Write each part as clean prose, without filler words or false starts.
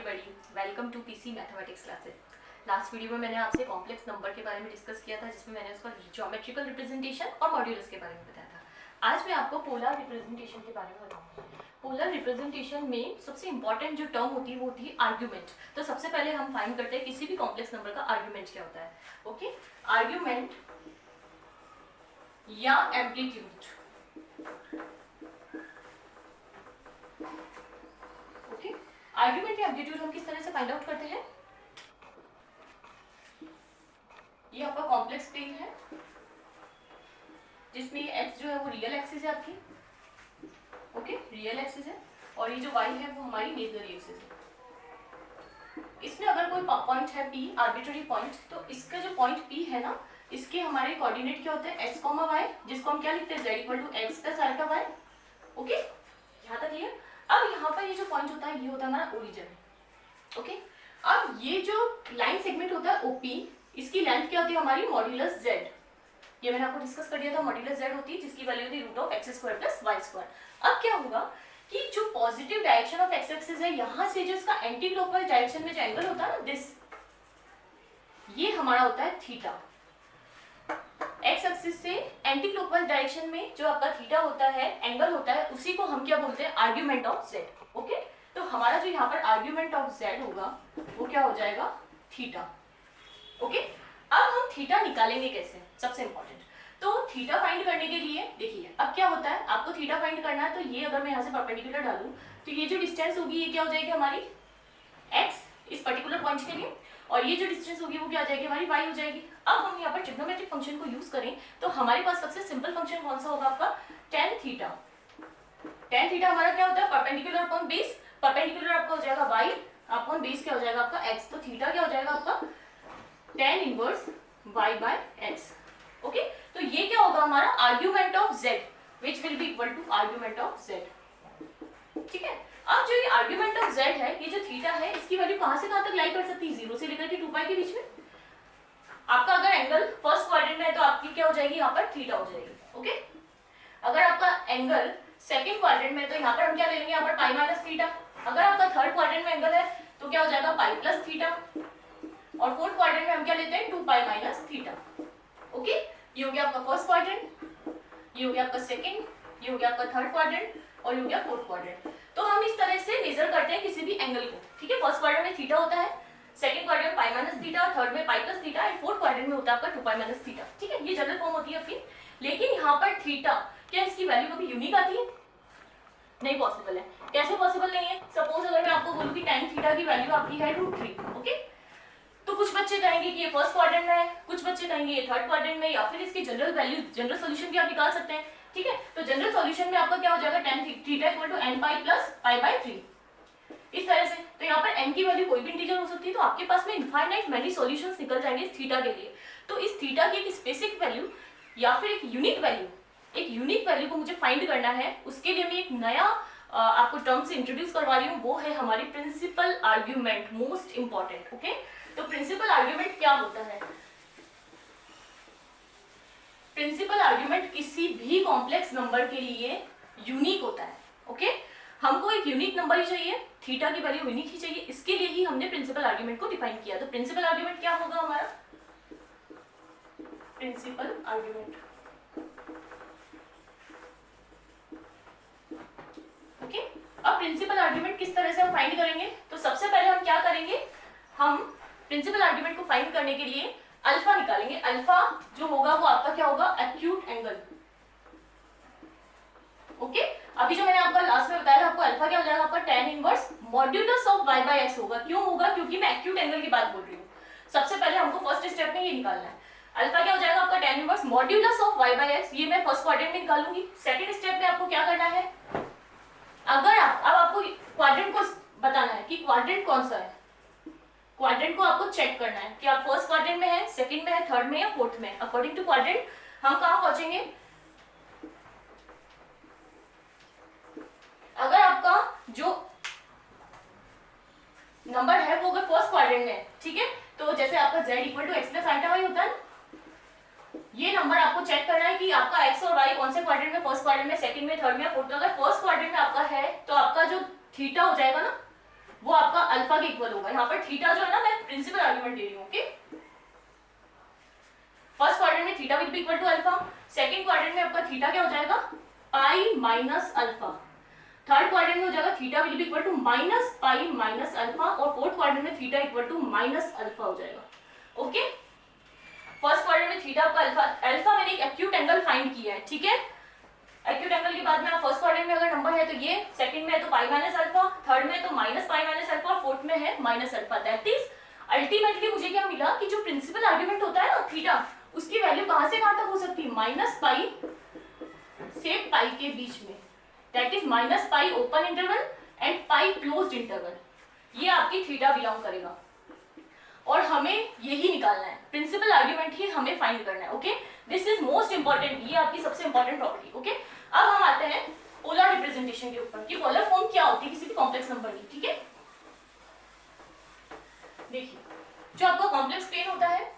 Everybody, welcome to PC mathematics classes. Last video में मैंने आपसे कॉम्प्लेक्स नंबर के बारे में डिस्कस किया था, जिसमें मैंने उसका ज्योमेट्रिकल रिप्रेजेंटेशन और मॉड्यूलस के बारे में बताया था। आज मैं आपको पोलर रिप्रेजेंटेशन के बारे में बताऊंगी। पोलर रिप्रेजेंटेशन में सबसे इंपॉर्टेंट जो टर्म होती है वो होती है आर्ग्यूमेंट। तो सबसे पहले हम फाइंड करते हैं किसी भी कॉम्प्लेक्स नंबर का आर्ग्यूमेंट क्या होता है। ओके, आर्ग्यूमेंट या एम्पलीट्यूड। आर्ग्यूमेंट या एम्पलीट्यूड हम किस तरह से फाइंड आउट करते हैं। ये आपका कॉम्प्लेक्स प्लेन है जिसमें x जो है वो रियल एक्सिस है आपकी, ओके, रियल एक्सिस है, और ये जो y है वो हमारी इमेजिनरी एक्सिस है। इसमें अगर कोई पॉइंट है p, आर्बिट्ररी पॉइंट, तो इसका जो पॉइंट p है ना, इसके हमारे कोऑर्डिनेट क्या होते हैं, x, y, जिसको हम क्या लिखते हैं, z = x + α y। ओके, यहाँ तक क्लियर। अब यहाँ पर ये जो पॉइंट होता है ये होता है हमारा ओरिजिन। ओके, अब ये जो लाइन सेगमेंट होता है OP, इसकी लेंथ क्या होती है हमारी, मॉड्यूलस z। ये मैंने आपको डिस्कस कर दिया था, मॉड्यूलस z होती है जिसकी वैल्यू होती है √x² + y²। अब क्या होगा कि जो positive direction of x axis है, यहाँ से जो इसका एंटी क्लॉकवाइज डायरेक्शन में जो एंगल होता है ना, दिस, ये हमारा होता है थीटा। एक्स एक्सिस से एंटी क्लॉकवाइज डायरेक्शन में जो आपका थीटा होता है, एंगल होता है, उसी को हम क्या बोलते हैं, आर्ग्यूमेंट ऑफ z। ओके, तो हमारा जो यहाँ पर आर्ग्यूमेंट ऑफ z होगा वो क्या हो जाएगा, थीटा। ओके, अब हम थीटा निकालेंगे कैसे, सबसे इंपॉर्टेंट। तो थीटा फाइंड करने के लिए देखिए, अब क्या होता है, आपको थीटा फाइंड करना है, तो ये अगर मैं यहाँ से परपेंडिकुलर डालूं तो ये जो डिस्टेंस होगी ये क्या हो जाएगी हमारी x इस पर्टिकुलर पॉइंट के लिए, और ये जो डिस्टेंस होगी वो क्या हो जाएगी हमारी y हो जाएगी। अब हम यहाँ पर ट्रिग्नोमेट्रिक फंक्शन को यूज करें तो हमारे पास सबसे सिंपल फंक्शन कौन सा होगा आपका, tan थीटा। tan थीटा हमारा क्या होता है, परपेंडिकुलर अपॉन बेस, परपेंडिकुलर आपका हो जाएगा y अपॉन बेस क्या हो जाएगा आपका x, तो थीटा क्या हो जाएगा आपका tan इनवर्स y/x। ओके, तो ये क्या होगा हमारा argument of z, which will be equal to argument of z। ठीक है, अब जो ये आर्ग्यूमेंट ऑफ z है, ये जो थीटा है, इसकी वैल्यू कहां से कहां तक लाई कर सकती है, 0 से लेकर के 2π के बीच में। आपका अगर एंगल फर्स्ट क्वाड्रेंट में है तो आपकी क्या हो जाएगी यहाँ पर, थीटा हो जाएगी। ओके, अगर आपका एंगल सेकंड क्वाड्रेंट में है तो यहाँ पर हम क्या ले लेंगे, यहाँ पर π - थीटा। अगर आपका थर्ड क्वाड्रेंट में एंगल है तो क्या हो जाएगा π + थीटा, और फोर्थ क्वाड्रेंट में हम क्या लेते हैं, 2π - थीटा। ओके, ये हो गया आपका फर्स्ट क्वाड्रेंट, ये हो गया आपका सेकंड, ये हो गया आपका थर्ड क्वाड्रेंट, और ये हो गया फोर्थ क्वाड्रेंट। तो हम इस तरह से मेजर करते हैं किसी भी एंगल को। ठीक है, फर्स्ट क्वाड्रेंट में थीटा होता है, सेकंड क्वाड्रेंट में π - थीटा, थर्ड में π + थीटा, एंड फोर्थ क्वाड्रेंट में होता है आपका 2π - थीटा। ठीक है, ये जनरल फॉर्म होती है आपकी। लेकिन यहाँ पर थीटा, क्या इसकी वैल्यू कभी यूनिक आती है, नहीं पॉसिबल है। कैसे पॉसिबल नहीं है, सपोज अगर मैं आपको बोलूं कि tan थीटा की वैल्यू आपकी है √3। ओके, तो कुछ बच्चे कहेंगे कि ये फर्स्ट क्वाड्रेंट में है, कुछ बच्चे कहेंगे ये थर्ड क्वाड्रेंट में, या फिर इसकी जनरल वैल्यू, जनरल सॉल्यूशन भी आप निकाल सकते हैं। ठीक है, तो जनरल सॉल्यूशन में आपका क्या हो जाएगा, tan थीटा = nπ + π/3, इस तरह से। तो यहाँ पर n की वैल्यू कोई भी इंटीजर हो सकती है, तो आपके पास में इनफाइनाइट मेनी सॉल्यूशंस निकल जाएंगे थीटा के लिए। तो इस थीटा की एक स्पेसिफिक वैल्यू या फिर एक यूनिक वैल्यू को मुझे फाइंड करना है। उसके लिए मैं एक नया आपको टर्म से इंट्रोड्यूस करवा रही हूँ, वो है हमारी principal argument, most important. Okay, तो प्रिंसिपल आर्ग्यूमेंट क्या होता है, प्रिंसिपल आर्ग्यूमेंट किसी भी कॉम्प्लेक्स नंबर के लिए यूनिक होता है। ओके, हमको एक यूनिक नंबर ही चाहिए, थीटा की वैल्यू यूनिक ही चाहिए, इसके लिए ही हमने प्रिंसिपल आर्ग्यूमेंट को डिफाइन किया। तो प्रिंसिपल आर्ग्यूमेंट क्या होगा हमारा, प्रिंसिपल आर्ग्यूमेंट। ओके, अब प्रिंसिपल आर्ग्यूमेंट किस तरह से हम फाइंड करेंगे, तो सबसे पहले हम क्या करेंगे, हम प्रिंसिपल आर्ग्यूमेंट को फाइंड करने के लिए अल्फा निकालेंगे। अल्फा जो होगा वो आपका क्या होगा, एक्यूट एंगल। ओके, अभी जो मैंने आपको लास्ट में बताया था, आपको अल्फा क्या हो जाएगा, आपका tan inverse modulus of y/x होगा। क्यों होगा, क्योंकि मैं एक्यूट एंगल की बात बोल रही हूँ। सबसे पहले हमको फर्स्ट स्टेप में ये निकालना है, अल्फा क्या हो जाएगा आपका tan inverse modulus of y/x, ये मैं फर्स्ट क्वाड्रेंट में निकालूंगी। सेकंड स्टेप में आपको क्या करना है, अगर अब आपको क्वाड्रेंट को बताना है कि क्वाड्रेंट कौन सा है, क्वाड्रेंट को आपको चेक करना है कि आप फर्स्ट क्वाड्रेंट में है, सेकंड में है, थर्ड में या फोर्थ में। अकॉर्डिंग टू क्वाड्रेंट हम कहां पहुंचेंगे, अगर आपका जो नंबर है वो अगर फर्स्ट क्वाड्रेंट में है, ठीक है, तो जैसे आपका z = x + α y होता है, ये नंबर आपको चेक करना है कि आपका x और y कौन से क्वाड्रेंट में, फर्स्ट क्वाड्रेंट में, सेकंड में, थर्ड में, फोर्थ में। अगर फर्स्ट क्वाड्रेंट में आपका है तो आपका जो थीटा हो जाएगा ना, वो आपका अल्फा के इक्वल होगा। यहाँ पर थीटा जो है ना, मैं प्रिंसिपल आर्ग्यूमेंट दे रही हूँ। ओके, फर्स्ट क्वाड्रेंट में theta will be equal to alpha, second quadrant में आपका थीटा क्या हो जाएगा, pi minus alpha, third quadrant में हो जाएगा theta will be equal to minus pi minus alpha, और फोर्थ क्वाड्रेंट में theta equal to minus alpha हो जाएगा। ओके, फर्स्ट क्वाड्रेंट में थीटा आपका अल्फा, अल्फा मैंने एक एक्यूट एंगल फाइंड किया है, ठीक है। एक्यूट एंगल के बाद में आप फर्स्ट क्वाड्रेंट में अगर नंबर है तो ये, सेकंड में है तो पाई माइनस अल्फा, थर्ड में तो minus pi minus alpha, fourth में है minus alpha. That is ultimately मुझे क्या मिला कि जो प्रिंसिपल आर्ग्यूमेंट होता है ना थीटा, उसकी वैल्यू कहां से कहां तक हो सकती है, माइनस पाई से पाई के बीच में। That is minus pi open interval and pi closed interval, ये आपकी थीटा बिलोंग करेगा। और हमें यही निकालना है, प्रिंसिपल आर्ग्यूमेंट ही हमें फाइंड करना है। Okay, this is most important, ये आपकी सबसे इंपॉर्टेंट प्रॉपर्टी। ओके, अब हम आते हैं पोलर रिप्रेजेंटेशन के ऊपर कि पोलर फॉर्म क्या होती है किसी भी कॉम्प्लेक्स नंबर की। ठीक है, देखिए जो आपका कॉम्प्लेक्स प्लेन होता है,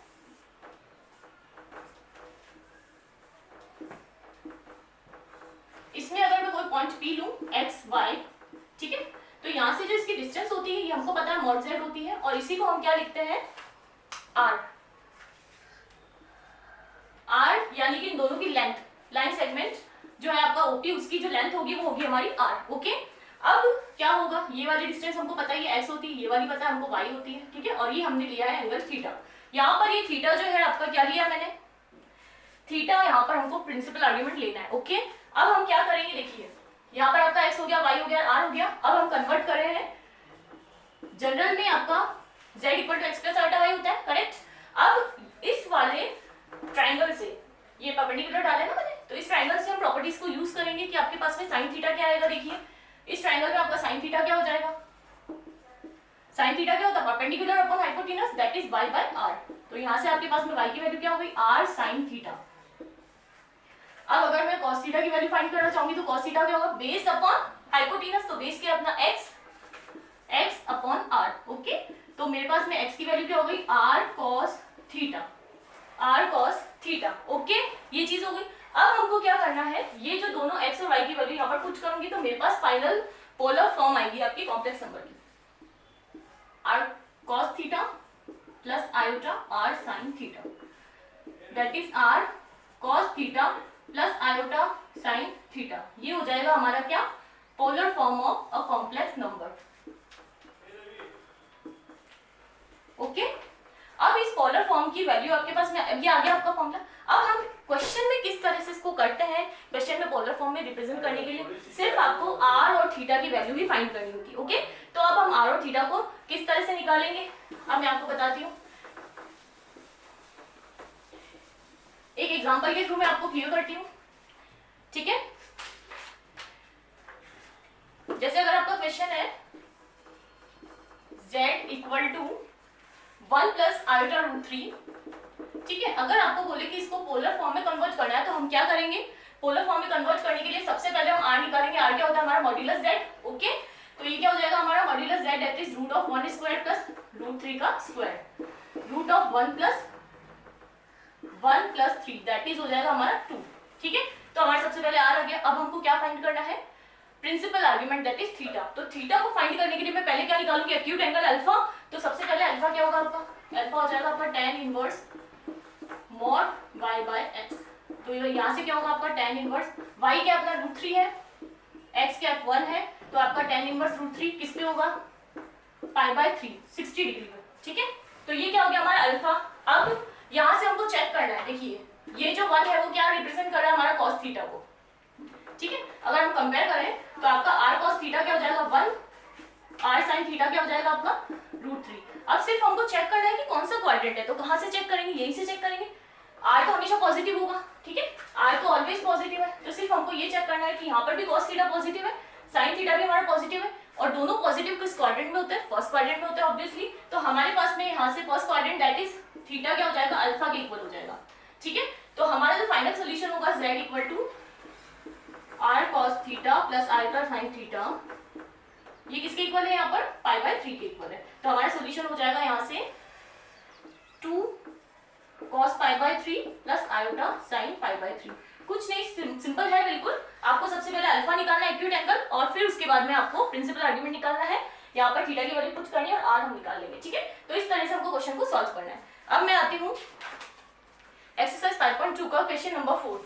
इसमें अगर मैं कोई पॉइंट पी लूं एक्स वाई, ठीक है, तो यहां से जो इसकी डिस्टेंस होती है ये हमको पता है मॉड जेड होती है, और इसी को हम क्या लिखते हैं, आर। आर यानी कि इन दोनों की लेंथ, लाइन सेगमेंट जो है आपका ओपी, उसकी जो लेंथ होगी वो होगी हमारी आर। ओके, अब क्या होगा, ये वाली डिस्टेंस हमको पता है ये एक्स होती है, ये वाली पता है हमको वाई होती है, ठीक है, और ये हमने लिया है एंगल थीटा। यहाँ पर ये थीटा जो है आपका क्या लिया मैंने, थीटा, यहाँ पर हमको प्रिंसिपल आर्ग्यूमेंट लेना है। ओके, अब हम क्या करेंगे, देखिए यहाँ पर आपका एक्स हो गया, वाई हो गया, आर हो गया। अब हम कन्वर्ट कर रहे हैं, जनरल में आपका z equal to x plus आल्टा वाई होता है, करेक्ट। अब इस वाले ट्राइंगल से, ये परपेंडिकुलर डाला है ना मैंने, तो इस ट्राइंगल से हम प्रॉपर्टीज को यूज करेंगे कि आपके पास में साइन थीटा क्या आएगा। देखिए इस ट्राइंगल में आपका साइन थीटा क्या हो जाएगा, साइन थीटा क्या होता है, perpendicular upon hypotenuse, that is y by r। तो यहाँ से आपके पास में y की वैल्यू क्या हो गई, r साइन थीटा। अब अगर मैं cos थीटा की वैल्यू फाइंड करना चाहूंगी तो cos थीटा क्या होगा, बेस अपॉन हाइपोटेनस, तो बेस क्या अपना x अपॉन r। ओके, तो मेरे पास में x की वैल्यू क्या हो गई, r cos theta, r cos theta. Okay, ये चीज हो गई। अब हमको क्या करना है, ये जो दोनों x और y की वैल्यू यहाँ पर पुट करूंगी तो मेरे पास फाइनल पोलर फॉर्म आएगी आपकी कॉम्प्लेक्स नंबर की, r cos theta plus iota r sin theta, that is r cos theta plus iota sin theta. ये हो जाएगा हमारा क्या, polar form of a complex number. Okay, अब इस पोलर फॉर्म की वैल्यू आपके पास में, ये आ गया आपका फॉर्मूला। अब हम क्वेश्चन में किस तरह से इसको करते हैं, क्वेश्चन में पोलर फॉर्म में रिप्रेजेंट करने के लिए सिर्फ आपको r और थीटा की वैल्यू ही फाइंड करनी होगी। ओके, तो अब हम r और थीटा को किस तरह से निकालेंगे, अब मैं आपको बताती हूँ। एक एग्जांपल के थ्रू मैं आपको क्लियर करती हूँ, ठीक है। जैसे अगर आपका क्वेश्चन है z equal to 1 plus iota root 3, ठीक है, अगर आपको बोले कि इसको पोलर फॉर्म में कन्वर्ट करना है तो हम क्या करेंगे, पोलर फॉर्म में कन्वर्ट करने के लिए सबसे पहले हम r निकालेंगे। r क्या होता है हमारा, मॉड्यूलस z। ओके, तो ये क्या हो जाएगा हमारा modulus z, that is root of 1 square plus root 3 का square, root of 1 plus 3, that is हो जाएगा हमारा 2। ठीक है, तो हमारा सबसे पहले r आ गया। अब हमको क्या फाइंड करना है, principal argument that is theta. तो थीटा को फाइंड करने के लिए मैं पहले क्या निकालूंगी, एक्यूट एंगल अल्फा। तो सबसे पहले अल्फा क्या होगा आपका, अल्फा हो जाएगा आपका tan inverse mod y by x। तो यहाँ से क्या होगा आपका tan इनवर्स, y क्या अपना रूट 3 है, x क्या 1 है, तो आपका tan इनवर्स रूट 3 किस पे होगा, पाई बाय 3, 60 डिग्री पे। ठीक है, तो ये क्या हो गया हमारा अल्फा। अब यहाँ से हमको चेक करना है, देखिए ये जो 1 है वो क्या रिप्रेजेंट कर रहा है हमारा cos थीटा को। ठीक है, अगर हम कंपेयर करें तो आपका r cos थीटा क्या हो जाएगा 1, r sin थीटा क्या हो जाएगा आपका रूट 3। अब सिर्फ हमको चेक करना है कि कौन सा क्वाड्रेंट है, तो कहाँ से चेक करेंगे, यही से चेक करेंगे। r तो हमेशा पॉजिटिव होगा, ठीक है, r तो ऑलवेज पॉजिटिव है, तो सिर्फ हमको ये चेक करना है कि यहाँ पर भी cos थीटा पॉजिटिव है, sin थीटा भी हमारा पॉजिटिव है, और दोनों पॉजिटिव किस क्वाड्रेंट में होते हैं, फर्स्ट क्वाड्रेंट में होते हैं ऑब्वियसली। तो हमारे पास में यहाँ से first quadrant that is theta क्या हो जाएगा, अल्फा के इक्वल हो जाएगा। ठीक है, तो हमारा जो फाइनल सोल्यूशन होगा z equal to r cos theta plus iota sin theta, ये किसके इक्वल है यहाँ पर, पाई बाय 3 के इक्वल है। तो हमारा सोल्यूशन हो जाएगा यहाँ से 2 cos pi by 3 plus iota sin pi by 3। कुछ नहीं, सिंपल है बिल्कुल। आपको सबसे पहले अल्फा निकालना है एक्यूट एंगल, और फिर उसके बाद में आपको प्रिंसिपल आर्ग्यूमेंट निकालना है। यहाँ पर थीटा की वैल्यू पुट करनी है और आर हम निकाल लेंगे, ठीक है। तो इस तरह से हमको क्वेश्चन को सॉल्व करना है। अब मैं आती हूँ एक्सरसाइज 5.2 का क्वेश्चन नंबर 4।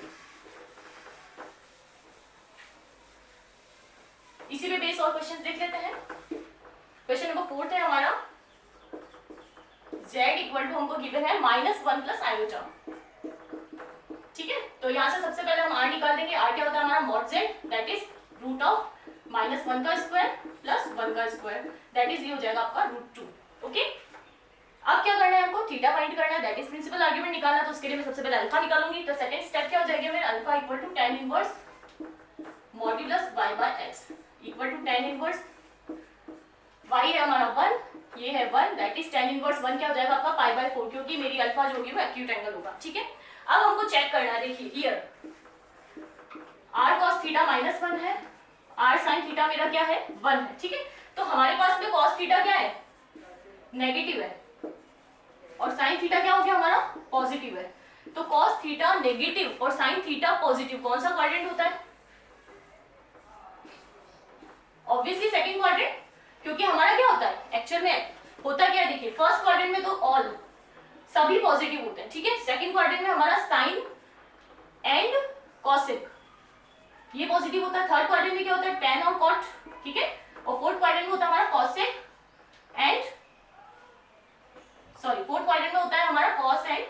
इसी पे बेस और क्वेश्चन देख लेते हैं। क्वेश्चन नंबर 4 है हमारा, z इक्वल टू हमको गिवन है -1 प्लस आयोटा, ठीक है। तो यहाँ से सबसे पहले हम r निकाल देंगे। r क्या होता है हमारा mod z, that is root of -1 का स्क्वायर प्लस 1 का स्क्वायर, दैट इज ये हो जाएगा आपका √2, ओके। अब क्या करना है हमको, थीटा फाइंड करना है, दैट इज प्रिंसिपल आर्गुमेंट निकालना। तो उसके लिए मैं सबसे पहले अल्फा निकालूंगी। तो सेकंड स्टेप क्या हो जाएगा मेरा, alpha equal to tan inverse modulus y by x equal to tan inverse y है हमारा 1, ये है 1, दैट इज tan इनवर्स 1 क्या हो जाएगा आपका π/4, क्योंकि मेरी अल्फा जो होगी वो एक्यूट एंगल होगा, ठीक है। अब हमको चेक करना है, देखिए हियर r cos थीटा -1 है, r sin थीटा मेरा क्या है 1 है, ठीक है। तो हमारे पास में cos थीटा क्या है, नेगेटिव है, और sin थीटा क्या हो गया हमारा पॉजिटिव है। तो cos थीटा नेगेटिव और sin थीटा पॉजिटिव, कौन सा क्वाड्रेंट होता है, ऑब्वियसली सेकंड क्वाड्रेंट, क्योंकि हमारा क्या होता है एक्चुअल में होता क्या है, देखिए फर्स्ट क्वाड्रेंट में तो ऑल सभी पॉजिटिव होते हैं, ठीक है। सेकंड क्वाड्रेंट में हमारा साइन एंड कॉसेक ये पॉजिटिव होता है। थर्ड क्वाड्रेंट में क्या होता है tan और cot, ठीक है। और फोर्थ क्वाड्रेंट में होता है हमारा कॉसेक एंड फोर्थ क्वाड्रेंट में होता है हमारा cos एंड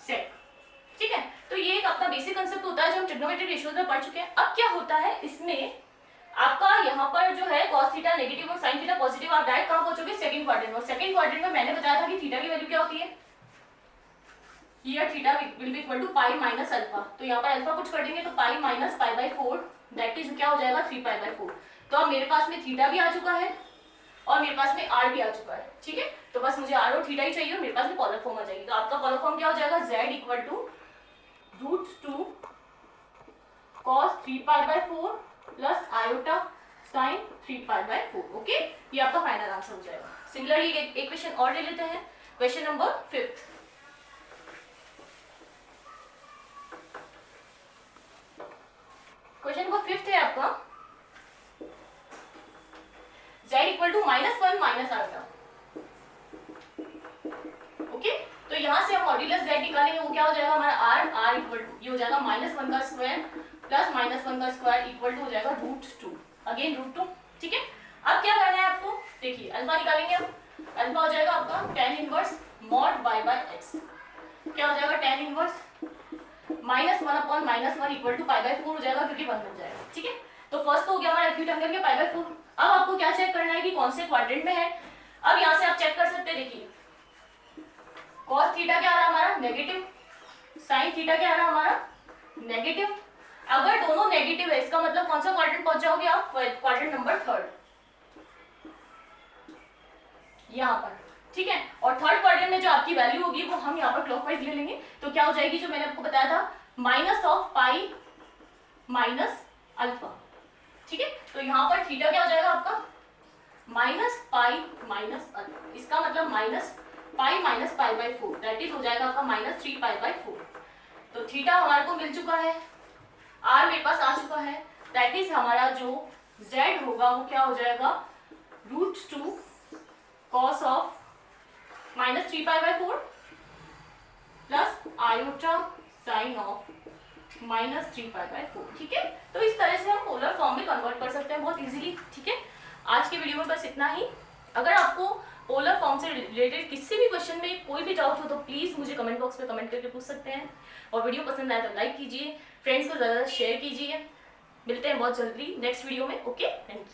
sec, ठीक है। तो ये एक अपना बेसिक कांसेप्ट होता है जो हम ट्रिग्नोमेट्रिक रेशियोज में पढ़ चुके हैं। अब क्या होता है इसमें आपका यहाँ पर जो है cos थीटा नेगेटिव और sin थीटा पॉजिटिव, आप डायरेक्ट कहाँ पहुंचोगे सेकंड क्वाड्रेंट में। और सेकंड क्वाड्रेंट में मैंने बताया था कि थीटा की वैल्यू क्या होती है, here theta will be equal to pi minus alpha. तो यहाँ पर अल्फा कुछ कर देंगे तो पाई माइनस π/4, दैट इज क्या हो जाएगा 3π/4। तो अब मेरे पास में थीटा भी आ चुका है और मेरे पास में r भी आ चुका है, ठीक है। तो बस मुझे r और थीटा ही चाहिए और मेरे पास में कॉलम फॉर्म आ जाएगी। तो आपका कॉलम फॉर्म क्या हो जाएगा, z equal to √2 cos 3π/4 plus iota sin 3π/4, okay. ये आपका फाइनल आंसर हो जाएगा। सिमिलरली एक क्वेश्चन और ले लेते हैं, क्वेश्चन नंबर 5। क्वेश्चन नंबर 5 है आपका, z equal to -1 minus iota, okay. तो यहाँ से हम मॉड्यूलस z निकालेंगे, वो क्या हो जाएगा हमारा r इक्वल टू ये हो जाएगा -1 का स्क्वायर प्लस -1 का स्क्वायर इक्वल टू हो जाएगा √2, अगेन √2, ठीक है। अब क्या करना है आपको, देखिए अल्फा निकालेंगे हम, अल्फा हो जाएगा आपका tan inverse mod y by x, क्या हो जाएगा tan इनवर्स -1/-1 इक्वल टू π/4 हो जाएगा, क्योंकि 1 बन जाएगा, ठीक है। तो फर्स्ट तो हो गया हमारा एक्यूट एंगल के π/4। अब आपको क्या चेक करना है कि कौन से क्वाड्रेंट में है। अब यहाँ से आप चेक कर सकते हैं, देखिए cos थीटा क्या आ रहा है हमारा नेगेटिव, sin थीटा क्या आ रहा है हमारा नेगेटिव। अगर दोनों नेगेटिव है इसका मतलब कौन सा क्वाड्रेंट पहुंच जाओगे आप, क्वाड्रेंट नंबर 3 यहाँ पर, ठीक है। और थर्ड क्वाड्रेंट में जो आपकी वैल्यू होगी वो हम यहाँ पर क्लॉकवाइज ले लेंगे। तो क्या हो जाएगी, जो मैंने आपको बताया था minus of pi minus alpha, ठीक है। तो यहाँ पर थीटा क्या हो जाएगा आपका माइनस पाई माइनस अल्फा, इसका मतलब minus pi minus π/4, that is हो जाएगा आपका -3π/4। तो थीटा हमारे को मिल चुका है, r मेरे पास आ चुका है, दैट इज हमारा जो z होगा वो क्या हो जाएगा √2 cos of -3π/4 plus iota sine of -3π/4, ठीक है। तो इस तरह से हम पोलर फॉर्म में कन्वर्ट कर सकते हैं बहुत इजीली, ठीक है। आज के वीडियो में बस इतना ही। अगर आपको पोलर फॉर्म से रिलेटेड किसी भी क्वेश्चन में कोई भी डाउट हो तो प्लीज़ मुझे कमेंट बॉक्स में कमेंट करके पूछ सकते हैं। और वीडियो पसंद आए तो लाइक कीजिए, फ्रेंड्स को ज़्यादा शेयर कीजिए। मिलते हैं बहुत जल्दी नेक्स्ट वीडियो में, ओके, थैंक यू।